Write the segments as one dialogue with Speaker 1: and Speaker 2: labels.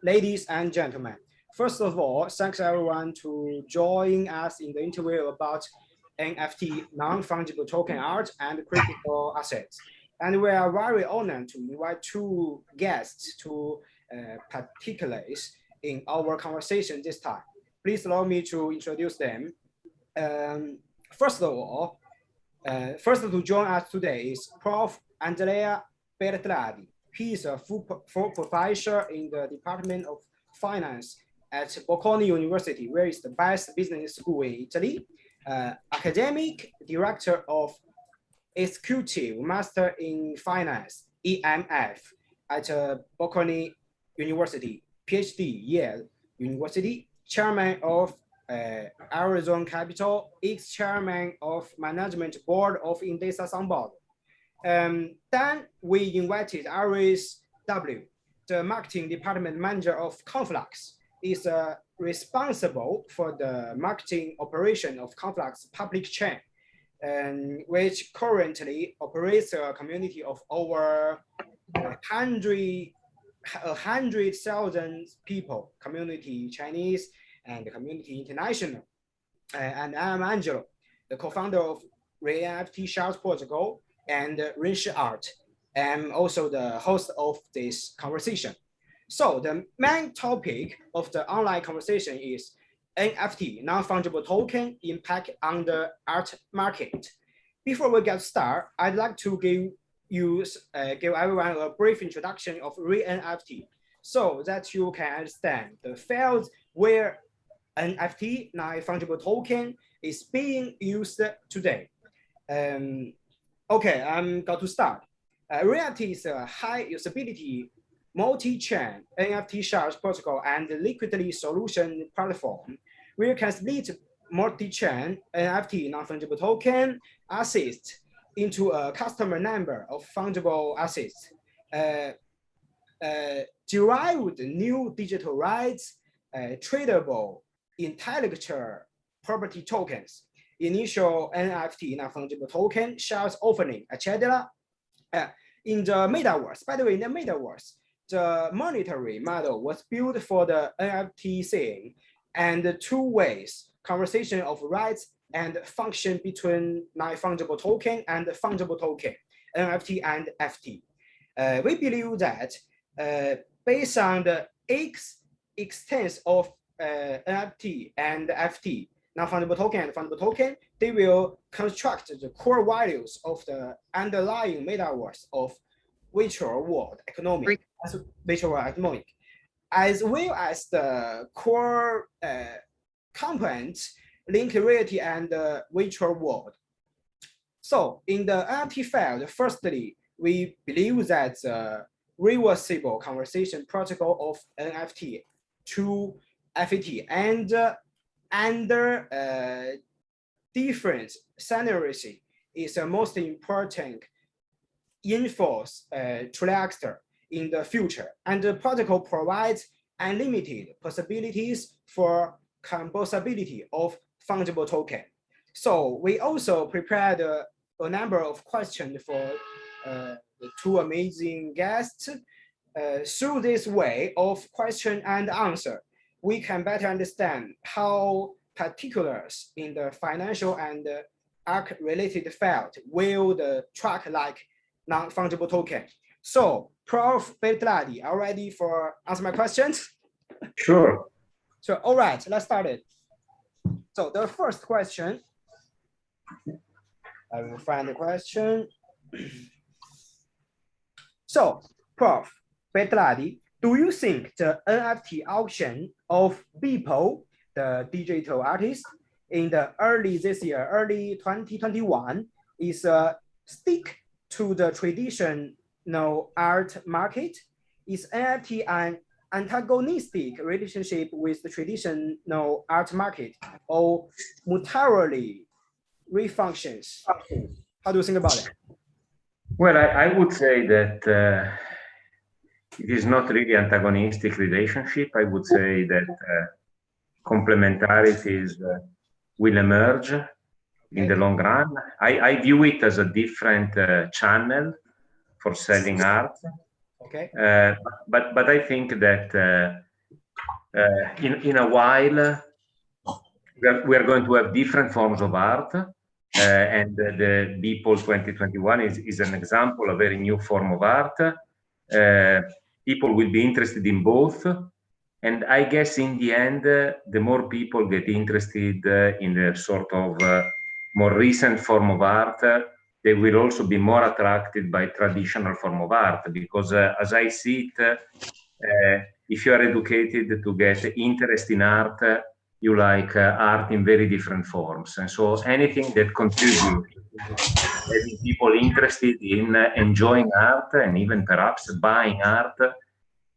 Speaker 1: ladies and gentlemen. First of all, thanks everyone to join us in the interview about NFT, non-fungible token art and crypto assets. And we are very honored to invite two guests to particulars in our conversation this time. Please allow me to introduce them. First of all, first to join us today is Prof. Andrea Bertradi. He is a full professor in the Department of Finance at Bocconi University, where is the best business school in Italy. Academic director of Executive Master in Finance, EMF, at Bocconi University, PhD, Yale University, chairman of Arizona Capital, ex-chairman of Management Board of Indesa Sambal. Then we invited Aris W., the marketing department manager of Conflux, is responsible for the marketing operation of Conflux public chain, which currently operates a community of over 100,000 people, community Chinese and community international. And I'm Angelo, the co-founder of ReNFT Shares Protocol and ReNFT Art. I'm also the host of this conversation. So the main topic of the online conversation is NFT, non-fungible token, impact on the art market. Before we get started, I'd like to give everyone a brief introduction of ReNFT so that you can understand the fields where NFT, non-fungible token, is being used today. Okay, I'm going to start. ReNFT is a high usability multi-chain NFT shares protocol and liquidity solution platform where you can split multi-chain NFT non-fungible token assets into a customer number of fungible assets, derived new digital rights, tradable intellectual property tokens, initial NFT non-fungible token shares offering, etc. In the metaverse, by the way, in the metaverse, the monetary model was built for the NFT thing and two ways, conversation of rights and function between non-fungible token and fungible token, NFT and FT. We believe that based on the extent of NFT and FT, non-fungible token and fungible token, they will construct the core values of the underlying metaverse of virtual world economic, as well as the core components, link reality and virtual world. So in the NFT field, firstly, we believe that the reversible conversation protocol of NFT to FET and under different scenarios is the most important enforce trajectory in the future. And the protocol provides unlimited possibilities for composability of fungible token. So we also prepared a number of questions for the two amazing guests. Through this way of question and answer, we can better understand how particulars in the financial and ARC-related field will the track like non-fungible token. So, Prof. Bertradi, are you ready for answer my questions?
Speaker 2: Sure.
Speaker 1: So, all right, let's start it. So, the first question, I will find the question. So, Prof. Bertradi, do you think the NFT auction of Beeple, the digital artist, in the early 2021, is stick to the traditional art market? Is NFT an antagonistic relationship with the traditional art market or mutually refunctions? How do you think about it?
Speaker 2: Well, I would say that it is not really antagonistic relationship. I would say that complementarities will emerge in the long run. I view it as a different channel for selling art.
Speaker 1: Okay.
Speaker 2: But I think that In a while, we are going to have different forms of art, and the Beeple 2021 is an example, a very new form of art. People will be interested in both, and I guess in the end, the more people get interested in the sort of more recent form of art, they will also be more attracted by traditional form of art, because as I see it, if you are educated to get interest in art, you like art in very different forms. And so anything that contributes to having people interested in enjoying art and even perhaps buying art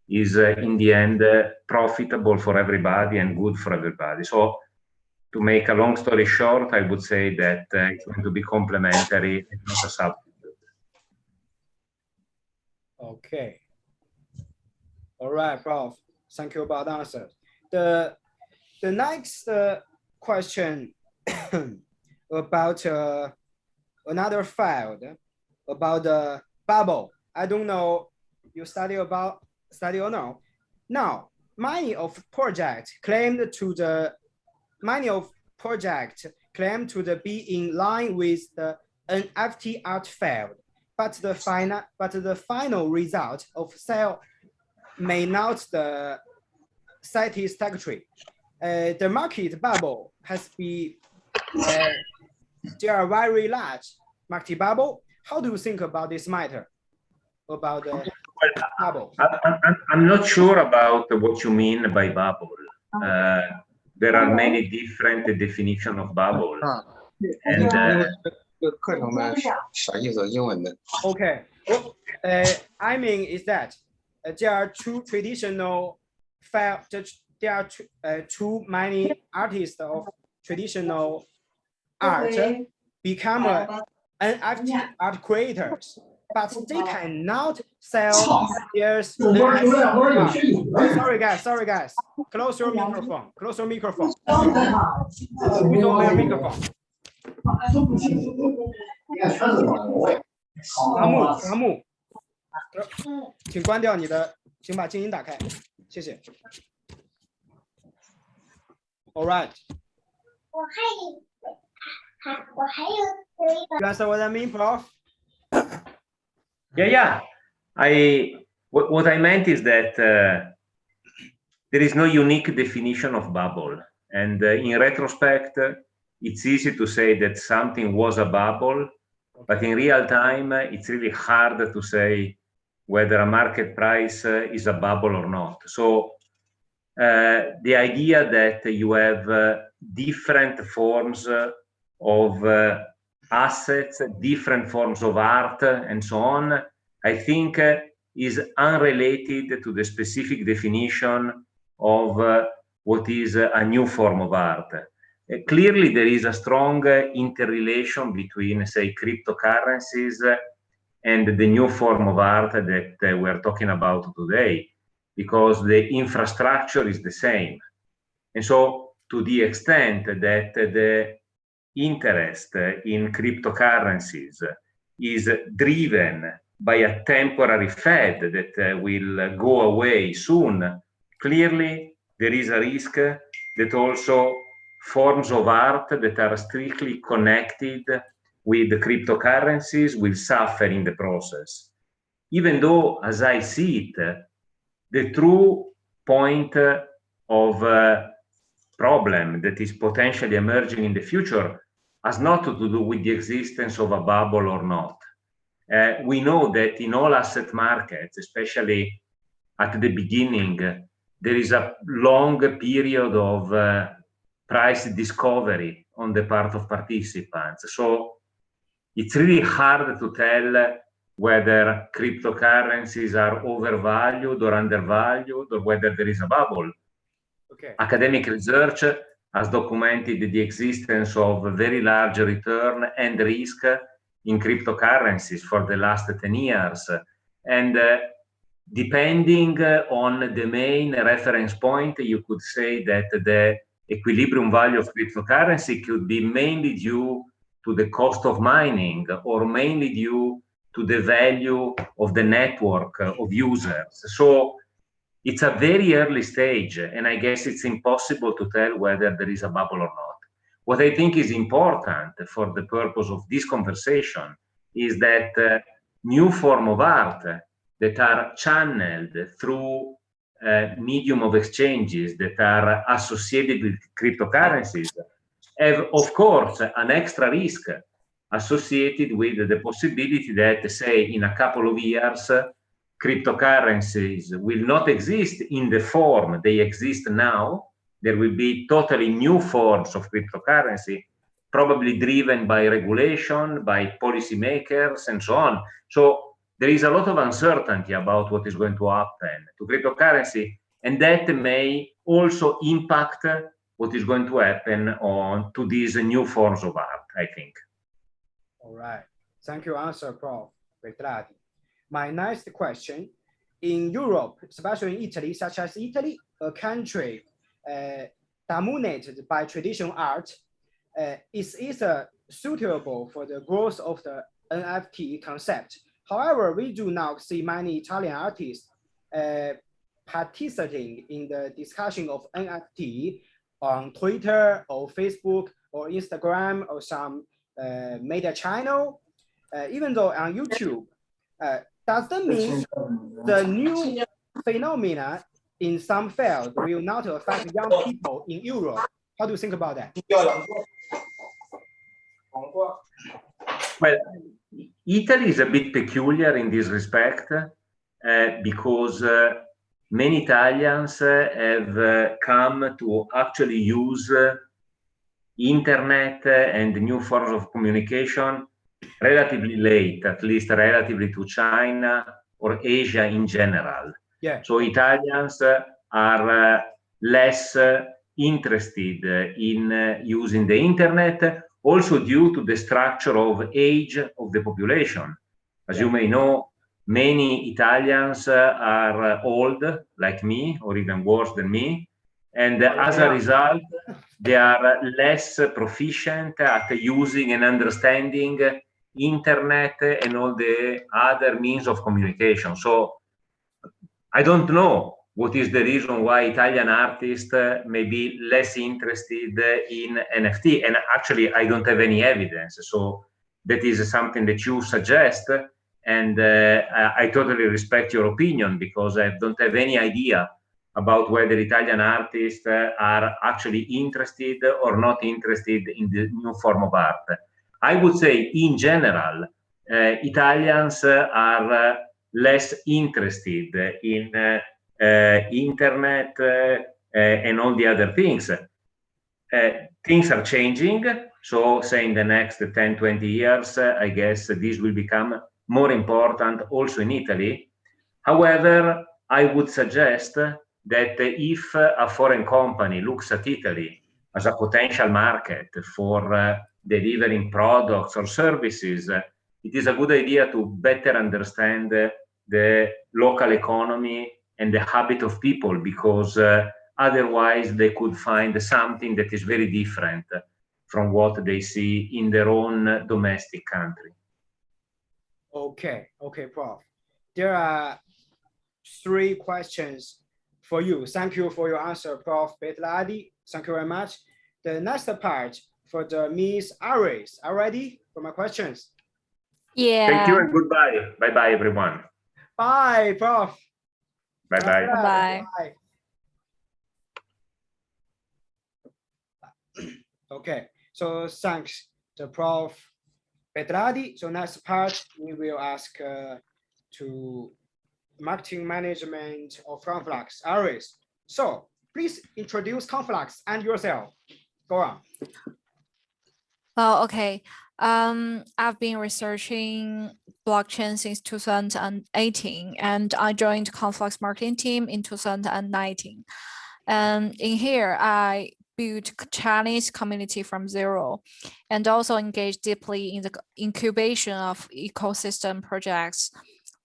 Speaker 2: is in the end profitable for everybody and good for everybody. So to make a long story short, I would say that it's going to be complementary and not a substitute.
Speaker 1: Okay. All right, Prof. Thank you about the answer. The next question about another field about the bubble. I don't know you study or no. Now, many of projects claimed to be in line with the NFT art field, but the final result of sale may not the satisfactory. The market bubble has been there are very large market bubble. How do you think about this matter? About the bubble?
Speaker 2: I'm not sure about what you mean by bubble. There are many different definitions of bubble. And
Speaker 1: okay. I mean is that there are two traditional there are too many artists of traditional art become NFT art creators, but they cannot sell their art. Sorry guys. Close your microphone. Mute your microphone. 阿木，请关掉你的，请把静音打开，谢谢。All right. You understand what I mean, Prof?
Speaker 2: Yeah. What I meant is that there is no unique definition of bubble, and in retrospect, it's easy to say that something was a bubble, but in real time, it's really hard to say whether a market price is a bubble or not. So the idea that you have different forms of assets, different forms of art, and so on, I think is unrelated to the specific definition of what is a new form of art. Clearly, there is a strong interrelation between, say, cryptocurrencies and the new form of art that we're talking about today, because the infrastructure is the same. And so, to the extent that the interest in cryptocurrencies is driven by a temporary fad that will go away soon, clearly there is a risk that also forms of art that are strictly connected with the cryptocurrencies will suffer in the process. Even though, as I see it, the true point of problem that is potentially emerging in the future has not to do with the existence of a bubble or not. We know that in all asset markets, especially at the beginning, there is a long period of price discovery on the part of participants. So it's really hard to tell whether cryptocurrencies are overvalued or undervalued, or whether there is a bubble. Okay. Academic research has documented the existence of very large return and risk in cryptocurrencies for the last 10 years. And depending on the main reference point, you could say that the equilibrium value of cryptocurrency could be mainly due to the cost of mining, or mainly due to the value of the network of users. So it's a very early stage, and I guess it's impossible to tell whether there is a bubble or not. What I think is important for the purpose of this conversation is that new form of art that are channeled through medium of exchanges that are associated with cryptocurrencies have, of course, an extra risk associated with the possibility that, say, in a couple of years, cryptocurrencies will not exist in the form they exist now. There will be totally new forms of cryptocurrency, probably driven by regulation, by policymakers, and so on. So there is a lot of uncertainty about what is going to happen to cryptocurrency, and that may also impact what is going to happen on to these new forms of art, I think.
Speaker 1: All right. Thank you, answer, Prof. Bertradi. My next question, in Europe, especially in Italy, such as Italy, a country dominated by traditional art, is suitable for the growth of the NFT concept. However, we do not see many Italian artists participating in the discussion of NFT on Twitter or Facebook or Instagram or some media channel, even though on YouTube. Does that mean the new phenomena in some fields will not affect young people in Europe? How do you think about that?
Speaker 2: Well, Italy is a bit peculiar in this respect because many Italians have come to actually use internet and new forms of communication relatively late, at least relatively to China or Asia in general.
Speaker 1: Yeah.
Speaker 2: So Italians are less interested in using the internet, also due to the structure of age of the population. As you may know, many Italians are old, like me, or even worse than me. And as a result, they are less proficient at using and understanding internet and all the other means of communication. So I don't know what is the reason why Italian artists may be less interested in NFT. And actually, I don't have any evidence. So that is something that you suggest. And I totally respect your opinion because I don't have any idea about whether Italian artists are actually interested or not interested in the new form of art. I would say, in general, Italians are less interested in internet and all the other things. Things are changing, so say in the next 10, 20 years, I guess this will become more important also in Italy. However, I would suggest that if a foreign company looks at Italy as a potential market for delivering products or services, it is a good idea to better understand the local economy and the habit of people, because otherwise they could find something that is very different from what they see in their own domestic country.
Speaker 1: Okay, Prof. There are 3 questions for you. Thank you for your answer, Prof. Bertradi. Thank you very much. The next part for the Miss Aris. Are you ready for my questions?
Speaker 3: Yeah.
Speaker 2: Thank you and goodbye. Bye-bye, everyone.
Speaker 1: Bye, Prof.
Speaker 2: Bye-bye.
Speaker 3: Bye.
Speaker 1: Okay, so thanks to Prof. Bertradi. So next part, we will ask to marketing management of Conflux, Aris. So please introduce Conflux and yourself. Go on.
Speaker 3: Oh, okay. I've been researching blockchain since 2018, and I joined Conflux marketing team in 2019. And in here, I built Chinese community from zero, and also engaged deeply in the incubation of ecosystem projects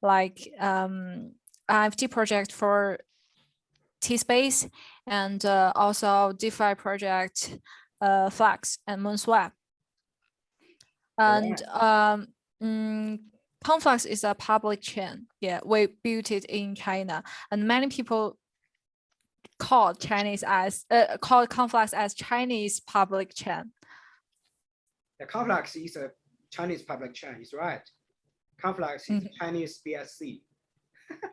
Speaker 3: like NFT project for T-Space, and also DeFi project Flex and Moonswap. And Conflux is a public chain. Yeah, we built it in China, and many people called Conflux as Chinese public chain.
Speaker 1: The Conflux is a Chinese public chain, is right. Conflux is Chinese BSC.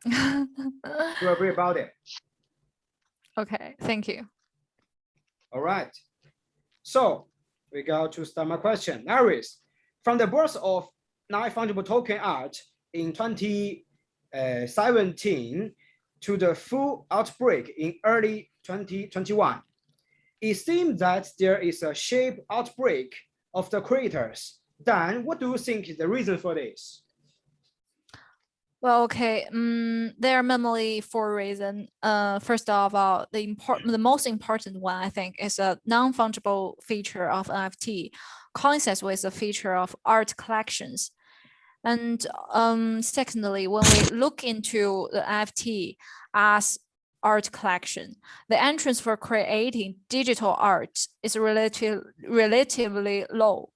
Speaker 1: You agree about it?
Speaker 3: Okay, thank you.
Speaker 1: All right. So we go to start my question. Aris, from the birth of non-fungible token art in 2017 to the full outbreak in early 2021, it seems that there is a sharp outbreak of the creators. Dan, what do you think is the reason for this?
Speaker 3: Well, okay, there are mainly four reasons. First of all, the most important one, I think, is a non-fungible feature of NFT coincides with the feature of art collections. And secondly, when we look into the NFT as art collection, the entrance for creating digital art is relatively low.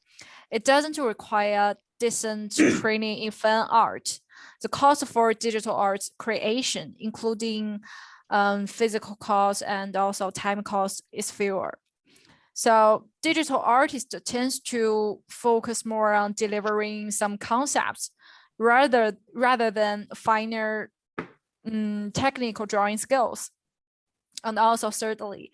Speaker 3: It doesn't require decent training in fan art. The cost for digital art creation, including physical costs and also time costs, is fewer. So digital artists tends to focus more on delivering some concepts rather than finer technical drawing skills. And also certainly,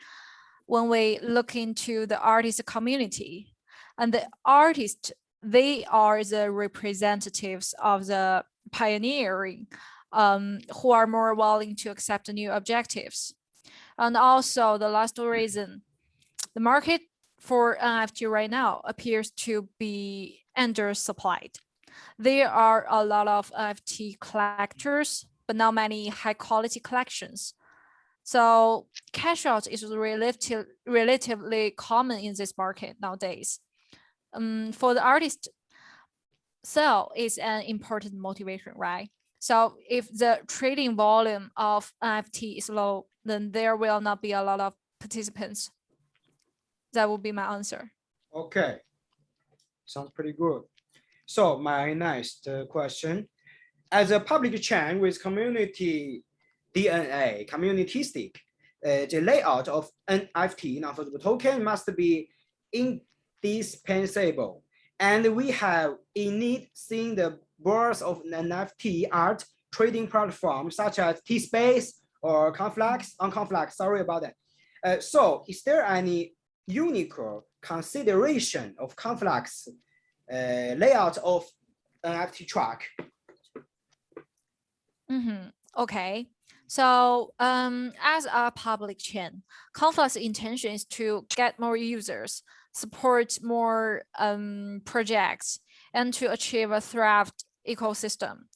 Speaker 3: when we look into the artist community, and the artists, they are the representatives of the pioneering who are more willing to accept new objectives. And also the last reason, the market for NFT right now appears to be undersupplied. There are a lot of NFT collectors, but not many high quality collections. So cash out is relatively common in this market nowadays. For the artist, sell is an important motivation, right? So if the trading volume of NFT is low, then there will not be a lot of participants. That would be my answer.
Speaker 1: Okay, sounds pretty good. So my next question, as a public chain with community DNA, communalistic, the layout of NFT, non-fungible token, must be indispensable. And we have indeed seen the birth of NFT art trading platforms such as T-Space or Conflux, sorry about that. So is there any unique consideration of Conflux layout of NFT track?
Speaker 3: Okay. So as a public chain, Conflux's intention is to get more users, support more projects, and to achieve a thrived ecosystem.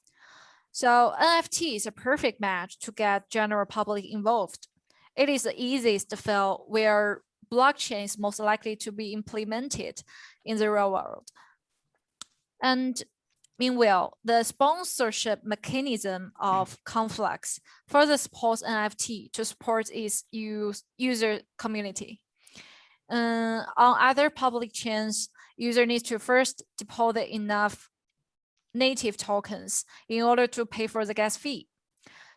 Speaker 3: So NFT is a perfect match to get general public involved. It is the easiest field where blockchain is most likely to be implemented in the real world. And meanwhile, the sponsorship mechanism of Conflux further supports NFT to support its user community. On other public chains, user needs to first deposit enough native tokens in order to pay for the gas fee.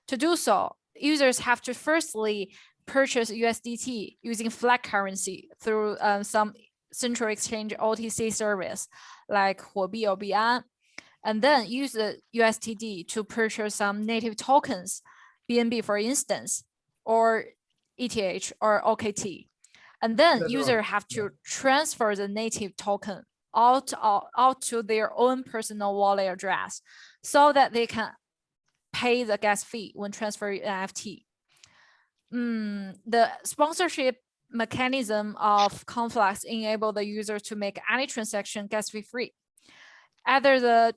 Speaker 3: To do so, users have to firstly purchase USDT using flat currency through some central exchange OTC service like 火币 or Bian, and then use the USDT to purchase some native tokens, BNB for instance, or ETH or OKT. And then user have to transfer the native token out to their own personal wallet address so that they can pay the gas fee when transferring NFT. The sponsorship mechanism of Conflux enable the user to make any transaction gas fee free. Either the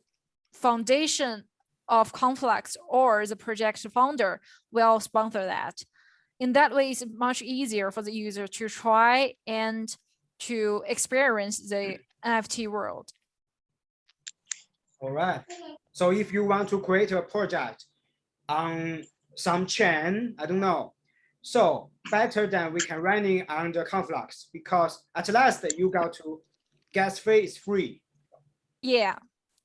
Speaker 3: foundation of Conflux or the project founder will sponsor that. In that way, it's much easier for the user to try and to experience the NFT world.
Speaker 1: All right. So if you want to create a project on some chain, I don't know, so better than we can running under Conflux, because at last you got to gas fee is free.
Speaker 3: Yeah,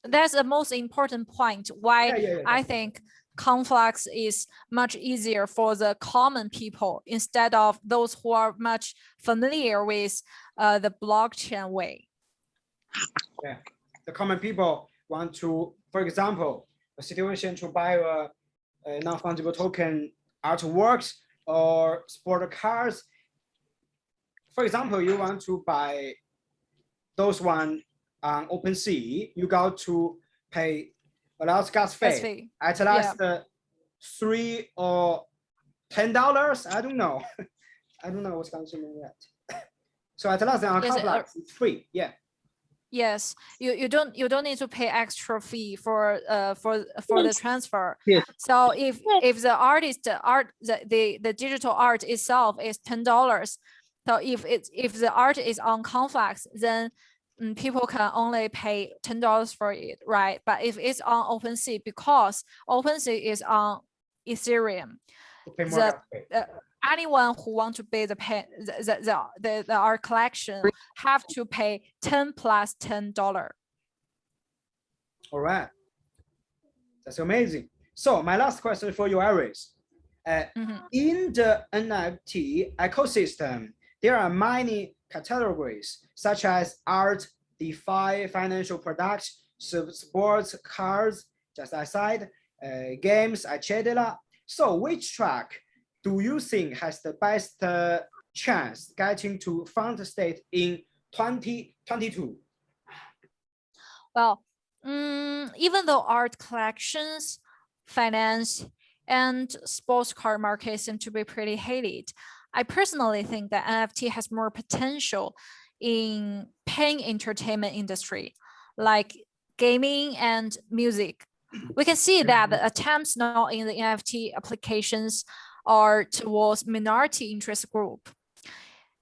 Speaker 3: that's the most important point why I think Conflux is much easier for the common people instead of those who are much familiar with the blockchain way.
Speaker 1: Yeah, the common people want to, for example, a situation to buy a non-fungible token artworks or sport cars. For example, you want to buy those one on OpenSea, you got to pay a lot of gas fee. At last, $3 or $10. I don't know. I don't know what's going to mean that. So at last on Conflux, it's free. Yeah.
Speaker 3: Yes, you don't need to pay extra fee for the transfer.
Speaker 1: Yes.
Speaker 3: So if the artist the digital art itself is $10, so if the art is on Conflux, then people can only pay $10 for it, right? But if it's on OpenSea, because OpenSea is on Ethereum, anyone who want to pay the art collection have to pay 10 plus $10.
Speaker 1: All right, that's amazing. So my last question for you, Iris. In the NFT ecosystem, there are many categories such as art, DeFi, financial products, sports, cars, just as I said, games, etc. So which track do you think has the best chance getting to front state in 2022?
Speaker 3: Well, even though art collections, finance, and sports car markets seem to be pretty hated, I personally think that NFT has more potential in paying entertainment industry, like gaming and music. We can see that the attempts now in the NFT applications are towards minority interest group.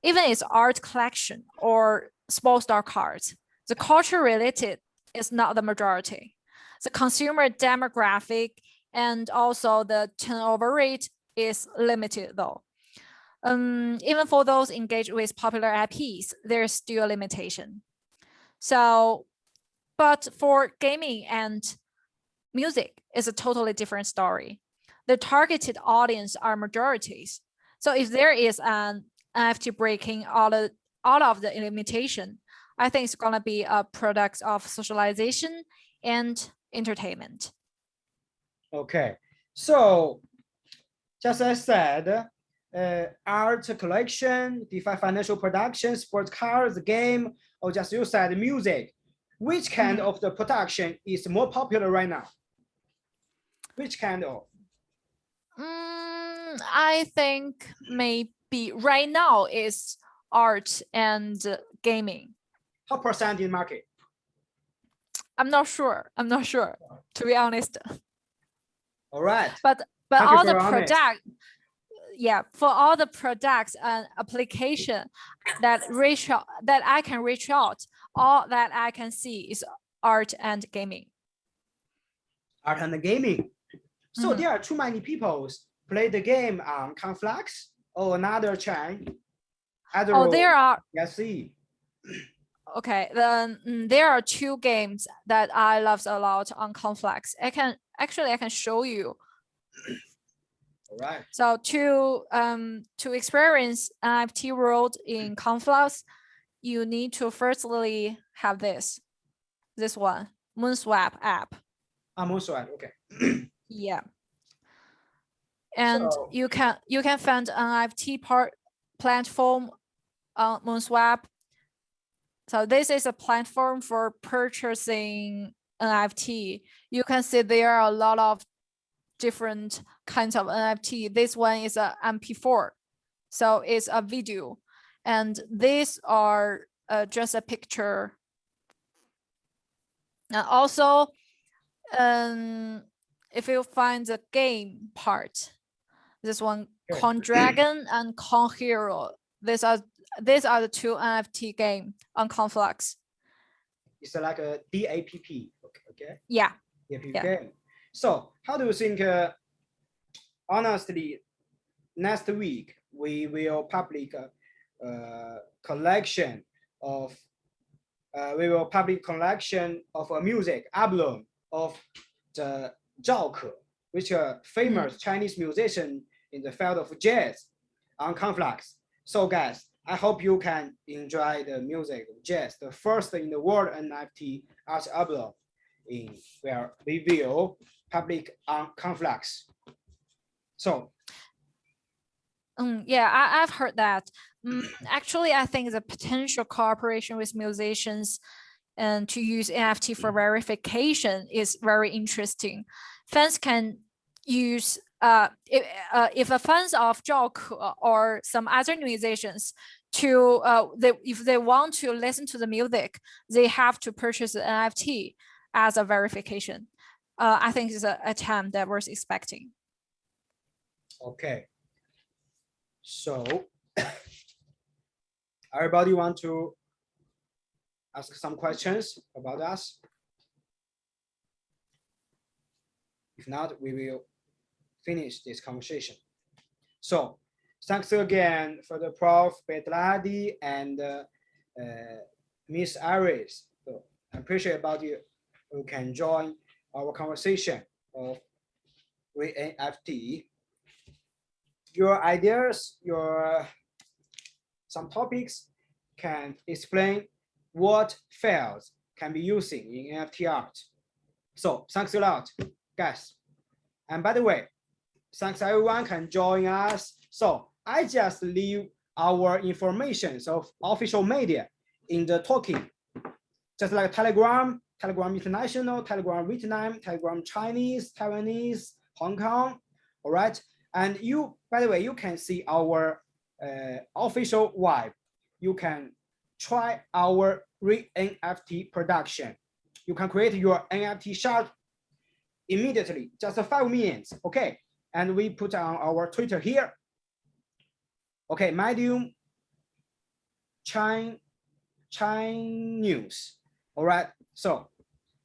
Speaker 3: Even its art collection or sports star cards, the culture related is not the majority. The consumer demographic and also the turnover rate is limited though. Even for those engaged with popular IPs, there's still a limitation. So, but for gaming and music is a totally different story. The targeted audience are majorities. So if there is an NFT breaking all of the limitation, I think it's gonna be a product of socialization and entertainment.
Speaker 1: Okay, so just as I said, art collection, DeFi financial production, sports cars, game, or just you said music. Which kind of the production is more popular right now? Which kind of?
Speaker 3: I think maybe right now is art and gaming.
Speaker 1: How percent in market?
Speaker 3: I'm not sure, to be honest.
Speaker 1: All right.
Speaker 3: But all the product, yeah, for all the products and application that I can reach out, all that I can see is art and gaming.
Speaker 1: Art and gaming. So there are too many people play the game on Conflux or another chain.
Speaker 3: There are.
Speaker 1: Yes, see.
Speaker 3: Okay, then there are two games that I love a lot on Conflux. I can show you.
Speaker 1: All right.
Speaker 3: So to experience NFT world in Conflux, you need to firstly have this one, Moonswap app.
Speaker 1: Moonswap, okay.
Speaker 3: Yeah. And so, you can find an NFT platform on Moonswap. So this is a platform for purchasing NFT. You can see there are a lot of different kinds of NFT. This one is a MP4, so it's a video, and these are just a picture. And also, if you find the game part, this one, Con Dragon and Con Hero, these are the two NFT game on Conflux.
Speaker 1: It's like a DAPP. Okay.
Speaker 3: Yeah.
Speaker 1: DAPP game. So how do you think, honestly, next week we will public collection of a music album of the 赵可 which a famous Chinese musician in the field of jazz on Conflux. So guys, I hope you can enjoy the music of jazz, the first in the world NFT art album in where we will public on Conflux. So
Speaker 3: yeah, I've heard that. Actually, I think the potential cooperation with musicians and to use NFT for verification is very interesting. Fans can use if a fans of Joke or some other musicians to if they want to listen to the music, they have to purchase the NFT as a verification. I think it's a time that we're expecting.
Speaker 1: okay, so everybody want to ask some questions about us? If not, we will finish this conversation. So thanks again for the Prof. Betladi and Miss Iris. So I appreciate about you who can join our conversation of ReNFT. Your ideas, some topics can explain what fields can be using in NFT art. So thanks a lot, guys. And by the way, thanks everyone can join us. So I just leave our information of official media in the talking, just like Telegram, Telegram International, Telegram Vietnam, Telegram Chinese, Taiwanese, Hong Kong. All right. And you, by the way, you can see our official web. You can try our ReNFT production. You can create your NFT shard immediately, just 5 minutes. Okay. And we put on our Twitter here. Okay, Medium, China News. All right. So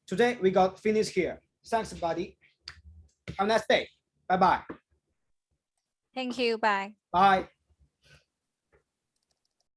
Speaker 1: today we got finished here. Thanks, buddy. Have a nice day. Bye-bye.
Speaker 3: Thank you. Bye.
Speaker 1: Bye.